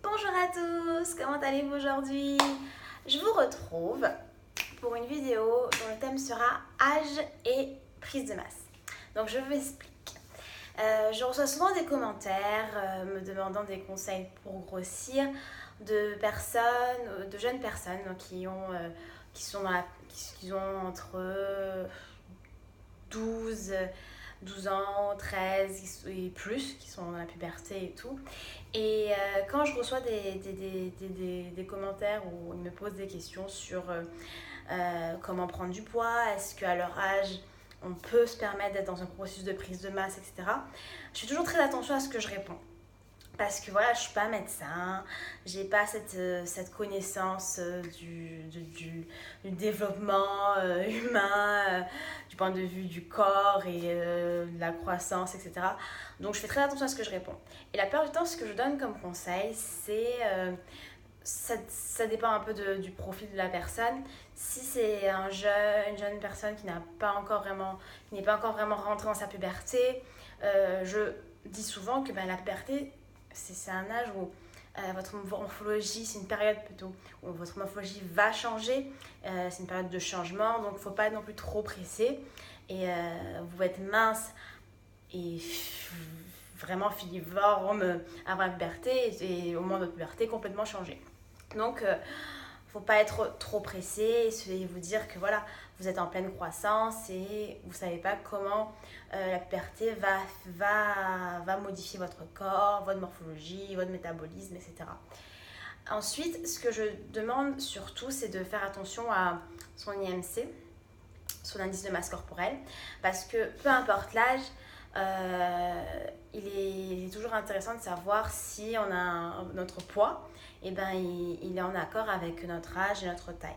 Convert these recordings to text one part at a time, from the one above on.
Bonjour à tous, comment allez-vous aujourd'hui? Je vous retrouve pour une vidéo dont le thème sera âge et prise de masse. Donc je vous explique. Je reçois souvent des commentaires me demandant des conseils pour grossir de personnes, de jeunes personnes donc, qui ont entre 12 ans, 13 et plus, qui sont dans la puberté et tout. Et quand je reçois des commentaires où ils me posent des questions sur comment prendre du poids, est-ce qu'à leur âge, on peut se permettre d'être dans un processus de prise de masse, etc. Je fais toujours très attention à ce que je réponds. Parce que voilà, je ne suis pas médecin, j'ai pas cette connaissance du développement humain, du point de vue du corps et de la croissance, etc. Donc je fais très attention à ce que je réponds. Et la plupart du temps, ce que je donne comme conseil, c'est ça dépend un peu du profil de la personne. Si c'est une jeune personne qui n'est pas encore vraiment rentrée dans sa puberté, je dis souvent que la puberté, c'est un âge où votre morphologie, c'est une période plutôt où votre morphologie va changer, c'est une période de changement, donc il ne faut pas être non plus trop pressé. Et vous êtes mince et vraiment filiforme avant la puberté et au moment de votre puberté complètement changé. Donc, faut pas être trop pressé et vous dire que voilà, vous êtes en pleine croissance et vous savez pas comment la puberté va modifier votre corps, votre morphologie, votre métabolisme, etc. Ensuite, ce que je demande surtout, c'est de faire attention à son IMC, son indice de masse corporelle, parce que peu importe l'âge, il est toujours intéressant de savoir si on a notre poids, il est en accord avec notre âge et notre taille.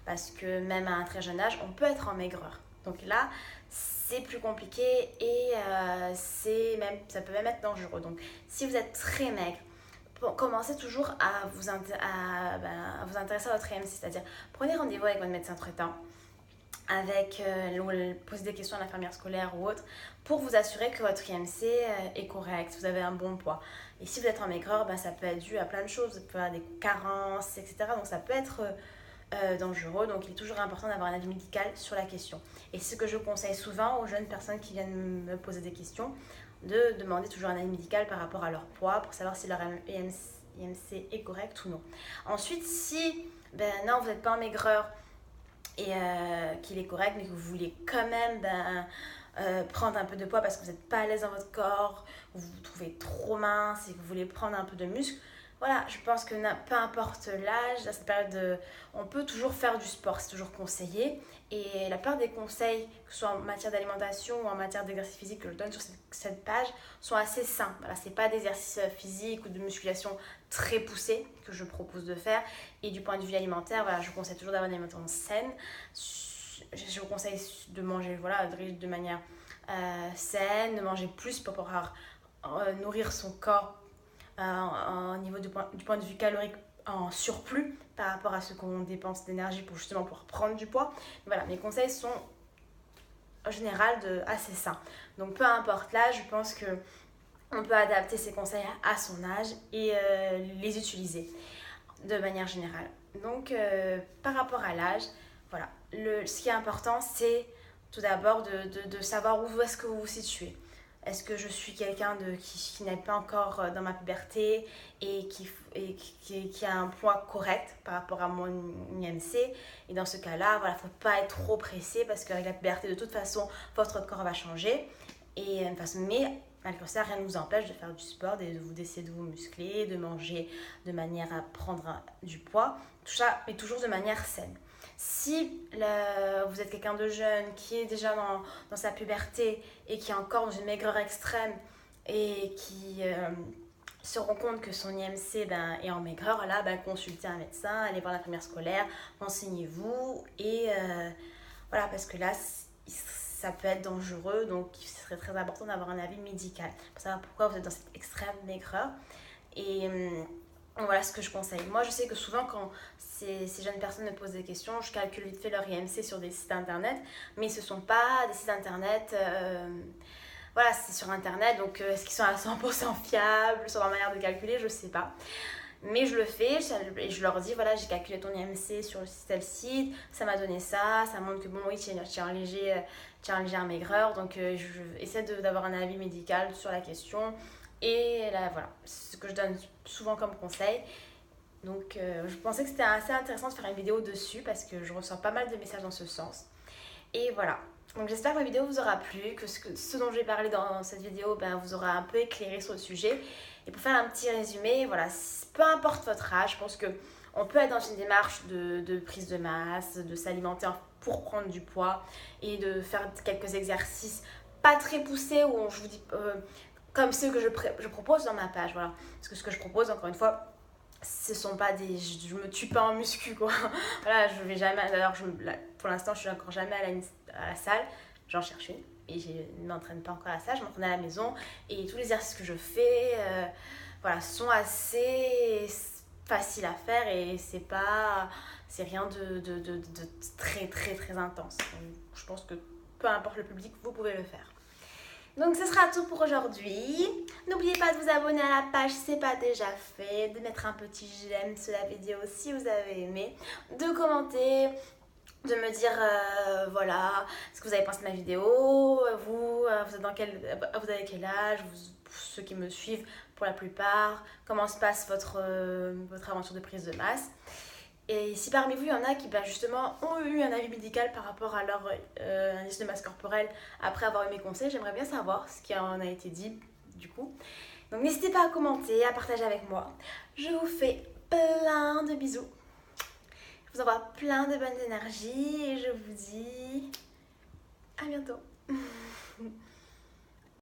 Parce que même à un très jeune âge, on peut être en maigreur. Donc là, c'est plus compliqué et ça peut même être dangereux. Donc si vous êtes très maigre, commencez toujours à vous intéresser à votre IMC, c'est-à-dire prenez rendez-vous avec votre médecin traitant, poser des questions à l'infirmière scolaire ou autre, pour vous assurer que votre IMC est correct, vous avez un bon poids. Et si vous êtes en maigreur, ça peut être dû à plein de choses, vous pouvez avoir des carences, etc. Donc ça peut être dangereux, donc il est toujours important d'avoir un avis médical sur la question. Et c'est ce que je conseille souvent aux jeunes personnes qui viennent me poser des questions, de demander toujours un avis médical par rapport à leur poids, pour savoir si leur IMC est correct ou non. Ensuite, si non, vous n'êtes pas en maigreur, et qu'il est correct, mais que vous voulez quand même prendre un peu de poids parce que vous n'êtes pas à l'aise dans votre corps, vous vous trouvez trop mince et que vous voulez prendre un peu de muscle, voilà, je pense que peu importe l'âge, à cette période, on peut toujours faire du sport, c'est toujours conseillé. Et la plupart des conseils, que ce soit en matière d'alimentation ou en matière d'exercice physique que je donne sur cette page, sont assez simples. Voilà, ce n'est pas d'exercice physique ou de musculation très poussé que je propose de faire. Et du point de vue alimentaire, voilà, je conseille toujours d'avoir une alimentation saine. Je vous conseille de manger de manière saine, de manger plus pour pouvoir nourrir son corps au niveau du point de vue calorique en surplus par rapport à ce qu'on dépense d'énergie pour justement pouvoir prendre du poids. Voilà, mes conseils sont en général assez sains. Donc peu importe l'âge, je pense que on peut adapter ces conseils à son âge et les utiliser de manière générale. Donc par rapport à l'âge, voilà, ce qui est important, c'est tout d'abord de savoir où est-ce que vous vous situez. Est-ce que je suis quelqu'un qui n'est pas encore dans ma puberté et qui a un poids correct par rapport à mon IMC? Et dans ce cas-là, voilà, faut pas être trop pressé parce qu'avec la puberté, de toute façon, votre corps va changer. Mais malgré ça, rien ne vous empêche de faire du sport, d'essayer de vous muscler, de manger de manière à prendre du poids. Tout ça, mais toujours de manière saine. Si vous êtes quelqu'un de jeune qui est déjà dans sa puberté et qui est encore dans une maigreur extrême et qui se rend compte que son IMC est en maigreur, là, consultez un médecin, allez voir l'infirmière scolaire, renseignez-vous et voilà, parce que là, ça peut être dangereux, donc il serait très important d'avoir un avis médical pour savoir pourquoi vous êtes dans cette extrême maigreur. Et voilà ce que je conseille. Moi, je sais que souvent, quand ces jeunes personnes me posent des questions, je calcule vite fait leur IMC sur des sites internet, mais ce ne sont pas des sites internet. Voilà, c'est sur internet, donc est-ce qu'ils sont à 100% fiables sur leur manière de calculer? Je ne sais pas. Mais je le fais et je leur dis, voilà, j'ai calculé ton IMC sur tel site, ça m'a donné ça, ça montre que bon, oui, tu as un léger maigreur. Donc, je essaie d'avoir un avis médical sur la question. Et là, voilà, c'est ce que je donne souvent comme conseil. Donc, je pensais que c'était assez intéressant de faire une vidéo dessus parce que je reçois pas mal de messages dans ce sens. Et voilà. Donc j'espère que la vidéo vous aura plu, que ce dont j'ai parlé dans cette vidéo vous aura un peu éclairé sur le sujet. Et pour faire un petit résumé, voilà, peu importe votre âge, je pense qu'on peut être dans une démarche de prise de masse, de s'alimenter pour prendre du poids et de faire quelques exercices pas très poussés où je vous dis comme ceux que je propose dans ma page. Voilà. Parce que ce que je propose, encore une fois, ce sont pas des. Je me tue pas en muscu, quoi. Voilà, je vais jamais. D'ailleurs, pour l'instant, je suis encore jamais à la salle. J'en cherche une. Et je ne m'entraîne pas encore à la salle, je m'entraîne à la maison. Et tous les exercices que je fais voilà, sont assez faciles à faire et c'est rien de très très très intense. Donc, je pense que peu importe le public, vous pouvez le faire. Donc ce sera tout pour aujourd'hui. N'oubliez pas de vous abonner à la page si ce n'est pas déjà fait, de mettre un petit j'aime sur la vidéo si vous avez aimé, de commenter, de me dire voilà ce que vous avez pensé de ma vidéo, vous avez quel âge, ceux qui me suivent pour la plupart, comment se passe votre aventure de prise de masse. Et si parmi vous, il y en a qui justement ont eu un avis médical par rapport à leur indice de masse corporelle après avoir eu mes conseils, j'aimerais bien savoir ce qui en a été dit du coup. Donc n'hésitez pas à commenter, à partager avec moi. Je vous fais plein de bisous. Je vous envoie plein de bonnes énergies et je vous dis à bientôt.